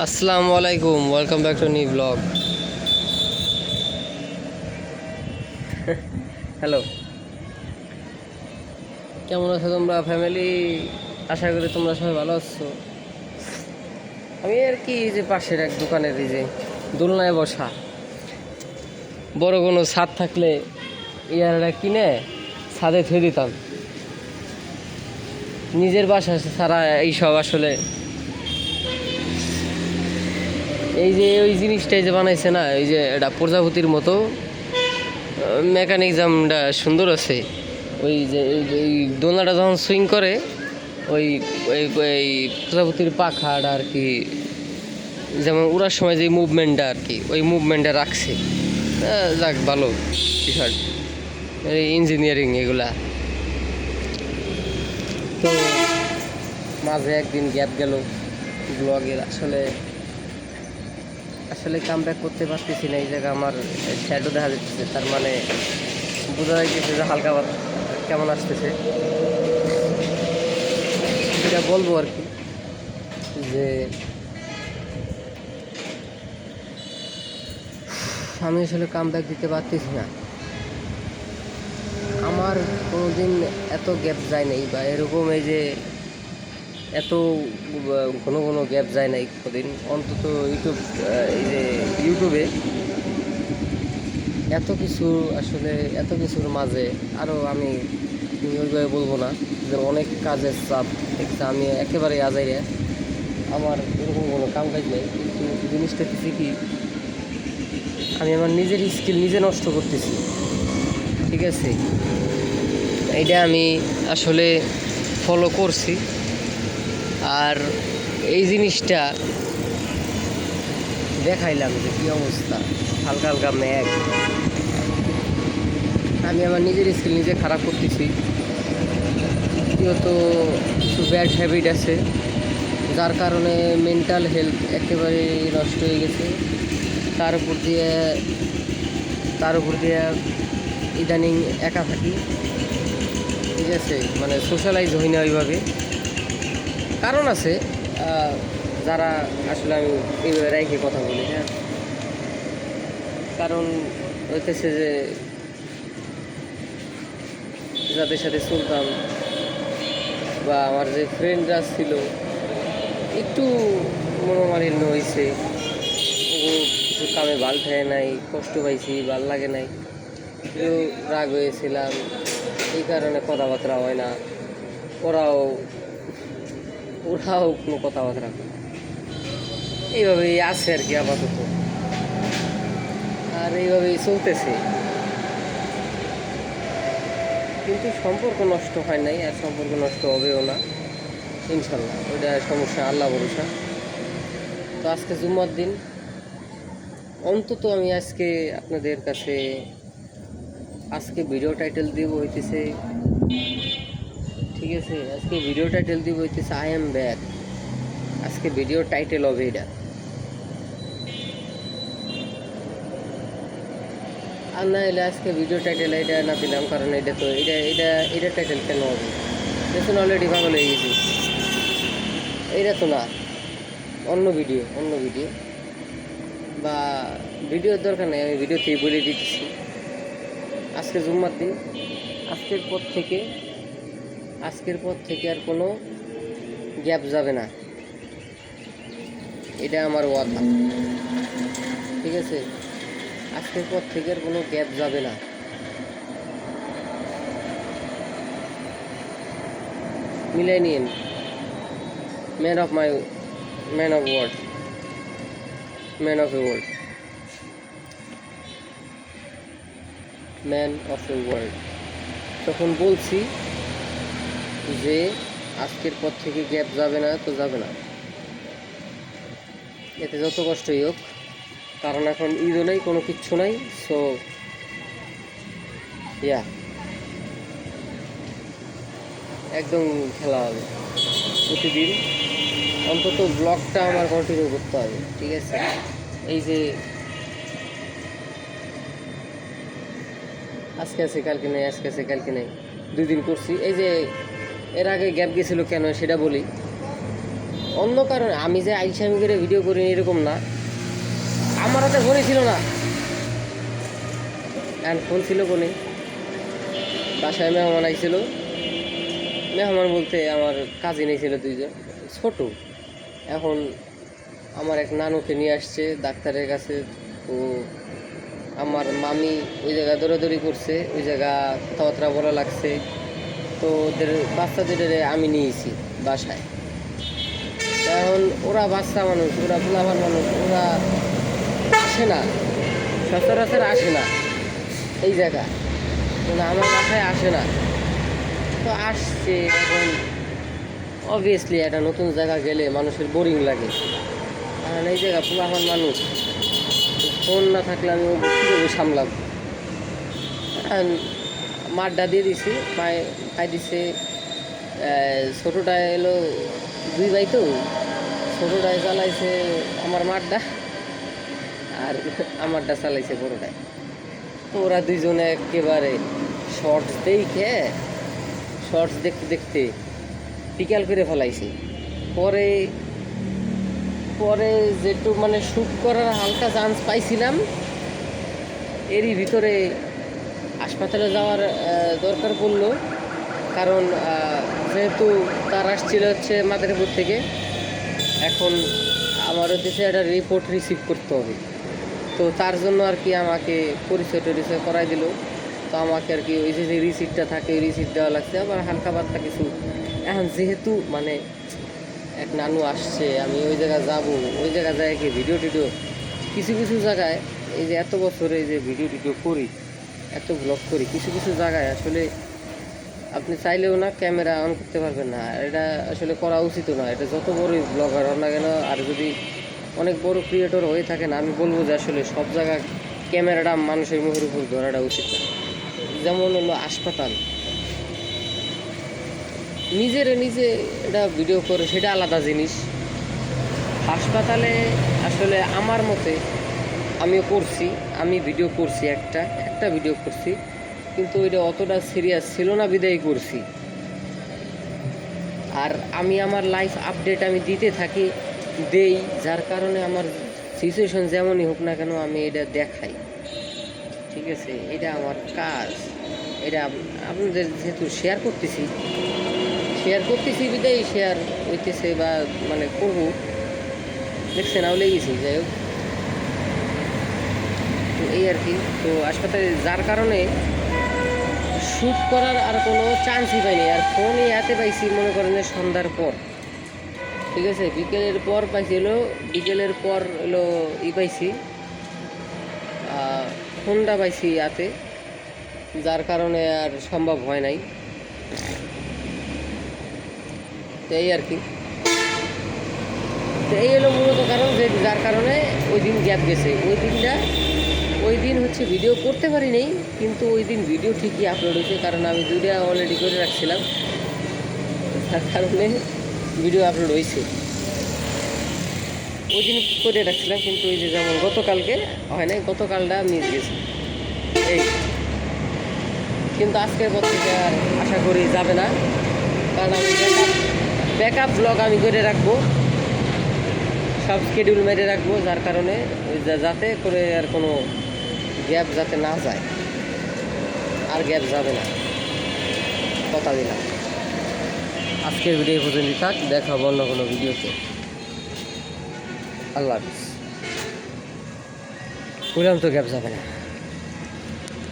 আসসালামু আলাইকুম, welcome back to new blog. Hello, কেমন আছো তোমরা ফ্যামিলি? আশা করি তোমরা সবাই ভালো আছো। আমি আর কি এই যে পাশের এক দোকানের এই যে দোলনায় বসা, বড় কোনো ছাদ থাকলে ইয়ারটা কিনে ছাদে থুয়ে দিতাম। নিজের বাসা ছাড়া এইসব আসলে এই যে ওই জিনিসটাই যে বানাইছে না, এই যে এটা প্রজাপতির মতো মেকানিজমটা সুন্দর আছে। ওই যে এই দোলনাটা যখন সুইং করে ওই ওই ওই প্রজাপতির পাখাটা আর কি, যেমন উড়ার সময় যে মুভমেন্টটা আর কি, ওই মুভমেন্টটা রাখছে। যাক, ভালো বিষয়, এই ইঞ্জিনিয়ারিং এগুলা। তো মাঝে একদিন গ্যাপ গেল ব্লগের, আসলে আসলে কাম ব্যাক করতে পারতেছি না। এই জায়গায় আমার শ্যাডো দেখা যাচ্ছে, তার মানে বোঝা যাইতেছে যে হালকা কেমন আসতেছে। এটা বলবো আর কি যে আমি আসলে কাম ব্যাক দিতে পারতেছি না। আমার কোনোদিন এত গ্যাপ যায় নাই, বা এরকম এই যে এত ঘন ঘন গ্যাপ যায় নাই কোনোদিন, অন্তত এই যে ইউটিউবে এত কিছু, আসলে এত কিছুর মাঝে আরও আমি ওইভাবে বলবো না যে অনেক কাজের চাপ দেখতে আমি একেবারে আজাইরে, আমার এরকম কোনো কাম কাজ নেই। কিন্তু জিনিসটা কিছু কি, আমি আমার নিজের স্কিল নিজে নষ্ট করতেছি, ঠিক আছে? এইটা আমি আসলে ফলো করছি। আর এই জিনিসটা দেখাইলাম যে কী অবস্থা, হালকা হালকা ম্যাগ, আমি আমার নিজের স্কিল নিজে খারাপ করতেছি। দ্বিতীয়ত কিছু ব্যাড হ্যাবিট আছে, যার কারণে মেন্টাল হেলথ একেবারে নষ্ট হয়ে গেছে। তার উপর দিয়ে ইদানিং একা থাকি, ঠিক আছে? মানে সোশ্যালাইজ হই না ওইভাবে। কারণ আছে, যারা আসলে আমি এইভাবে রেখে কথা বলি, হ্যাঁ, কারণ হইতেছে যে যাদের সাথে চলতাম বা আমার যে ফ্রেন্ডরা ছিল, একটু মনোমালিন্য হয়েছে, কিছু কামে ভাল থাকে নাই, কষ্ট পাইছি, ভাল লাগে নাই, কেউ রাগ হয়েছিলাম, এই কারণে কথাবার্তা হয় না। ওরাও ওরাও কোনো কথাবার্তা, এইভাবেই আছে আর কি আপাতত, আর এইভাবেই চলতেছে। কিন্তু সম্পর্ক নষ্ট হয় নাই, আর সম্পর্ক নষ্ট হবেও না ইনশাল্লাহ। ওইটা সমস্যা আল্লাহ ভরসা। তো আজকে জুম্মার দিন, অন্তত আমি আজকে আপনাদের কাছে আজকে ভিডিও টাইটেল দিব হইতেছে, ঠিক আছে? আজকে ভিডিও টাইটেল দিব হইতেছে আই এম ব্যাক। আজকে ভিডিও টাইটেল হবে এটা। আর না এলে আজকে ভিডিও টাইটেল এটা না দিলাম, কারণ এটা তো এটা টাইটেল কেন হবে? দেখুন অলরেডি পাগল হয়ে গেছি। এটা তো না, অন্য ভিডিও বা ভিডিওর দরকার নেই, আমি ভিডিওতেই বলে দিতেছি। আজকে জুম্মার দিন, আজকের পর থেকে আর কোনো গ্যাপ যাবে না, এটা আমার ওয়াদা, ঠিক আছে? আজকের পর থেকে আর কোনো গ্যাপ যাবে না। মিলাই নিন। Man of world, man of a world, man of a world. তখন বলছি যে আজকের পর থেকে গ্যাপ যাবে না, তো যাবে না, এতে যত কষ্টই হোক, কারণ এখন ঈদও নেই, কোনো কিচ্ছু নাই। সো ইয়া, একদম খেলা হবে প্রতিদিন, অন্তত ব্লগটা আমার কন্টিনিউ করতে হবে, ঠিক আছে? এই যে আজকে আছে কালকে নেই, আজকে আছে কালকে নেই, 2 দিন করছি। এই যে এর আগে গ্যাপ গেছিলো কেন সেটা বলি। অন্য কারণে আমি যে আইসামি করে ভিডিও করি এরকম না, আমার হাতে ফোনই ছিল না, অ্যান্ড ফোন ছিল কোনে, বাসায় মেহমান আইছিল, মেহমান বলতে আমার কাজিন ছিল দুইজন ছোট। এখন আমার এক নানুকে নিয়ে আসছে ডাক্তারের কাছে, তো আমার মামি ওই জায়গা দৌড়াদৌড়ি করছে, ওই জায়গা কথাবার্তা বলা লাগছে, তো ওদের বাচ্চা দুটোরে আমি নিয়েছি বাসায়। এখন ওরা বাচ্চা মানুষ, ওরা পোলাপান মানুষ, ওরা আসে না, সচরাচর আসে না এই জায়গা, মানে আমার বাসায় আসে না, তো আসছে। এখন অবভিয়াসলি একটা নতুন জায়গা গেলে মানুষের বোরিং লাগে, কারণ এই জায়গা পোলাপান মানুষ, ফোন না থাকলে আমি কীভাবে সামলাম। মাঠটা দিয়ে দিছি, মায়ে খাই দিছে। ছোটোটা এলো 2 ভাই, তো ছোটোটায় চালাইছে আমার মাঠটা, আর আমারটা চালাইছে বড়োটায়। তো ওরা দুইজনে একেবারে শর্টস দেখতে দেখতে বিকাল করে ফেলাইছে। পরে পরে যেটুক মানে শ্যুট করার হালকা চান্স পাইছিলাম, এরই ভিতরে হাসপাতালে যাওয়ার দরকার পড়লো, কারণ যেহেতু তার আসছিল হচ্ছে মাদারীপুর থেকে, এখন আমার হচ্ছে একটা রিপোর্ট রিসিভ করতে হবে, তো তার জন্য আর কি আমাকে পরিচয় টরিচয় করাই দিল। তো আমাকে আর কি ওই যে রিসিপ্টটা থাকে ওই রিসিপ্ট দেওয়া লাগছে, আবার হালকা পাতলা কিছু। এখন যেহেতু মানে এক নানু আসছে, আমি ওই জায়গায় যাবো, ওই জায়গায় যায় কি ভিডিও টিডিও কিছু কিছু জায়গায়, এই যে এত বছরে যে ভিডিও টিডিও করি, এত ব্লগ করি, কিছু কিছু জায়গায় আসলে আপনি চাইলেও না ক্যামেরা অন করতে পারবেন না, এটা আসলে করা উচিত না। এটা যত বড়ই ব্লগার হন না কেন, আর যদি অনেক বড় ক্রিয়েটর হয়ে থাকেন, আমি বলবো যে আসলে সব জায়গায় ক্যামেরাটা মানুষের মুখের উপর ধরাটা উচিত না। যেমন হলো হাসপাতাল, নিজে এটা ভিডিও করে সেটা আলাদা জিনিস। হাসপাতালে আসলে আমার মতে আমিও করছি, আমি ভিডিও করছি, একটা ভিডিও করছি, কিন্তু ওইটা অতটা সিরিয়াস ছিল না বিদায় করছি। আর আমি আমার লাইফ আপডেট আমি দিতে থাকি, দেই, যার কারণে আমার সিচুয়েশন যেমনই হোক না কেন আমি এটা দেখাই, ঠিক আছে? এটা আমার কাজ, এটা আপনাদের যেহেতু শেয়ার করতেছি বিদায় শেয়ার হইতেছে বা মানে করবো, দেখছেন আও লেগেছি, যাই হোক। তো এই আর কি। তো হাসপাতালে যার কারণে শ্যুট করার আর কোনো চান্সই পাইনি, আর ফোনই এতে পাইছি মনে করেন যে সন্ধ্যার পর, ঠিক আছে? বিকেলের পর পাইছি, বিকেলের পর পাইছি, ফোনটা পাইছি হাতে, যার কারণে আর সম্ভব হয় নাই। তো এই আর কি। তো এই হলো মূলত কারণ, যে যার কারণে ওই দিন গ্যাপ গেছে। ওই দিন হচ্ছে ভিডিও করতে পারি নাই, কিন্তু ওই দিন ভিডিও ঠিকই আপলোড হয়েছে, কারণ আমি 2টা অলরেডি করে রাখছিলাম, তার কারণে ভিডিও আপলোড হয়েছে। ওই দিন করে রাখছিলাম, কিন্তু ওই যে যেমন গতকালকে হয় নাই, গতকালটা মিস গেছে এই। কিন্তু আজকের পর থেকে আর আশা করি যাবে না, কারণ আমি ব্যাকআপ ব্লগ আমি করে রাখবো, সব শিডিউল মেরে রাখবো, যার কারণে যাতে করে আর কোনো গ্যাপ যাতে না যায়, আর গ্যাপ যাবে না, কথা দিলাম। আজকের ভিডিও পর্যন্ত থাক, দেখা হবে অন্য কোনো ভিডিওতে। আল্লাহ হাফিজ। বললাম তো গ্যাপ যাবে না।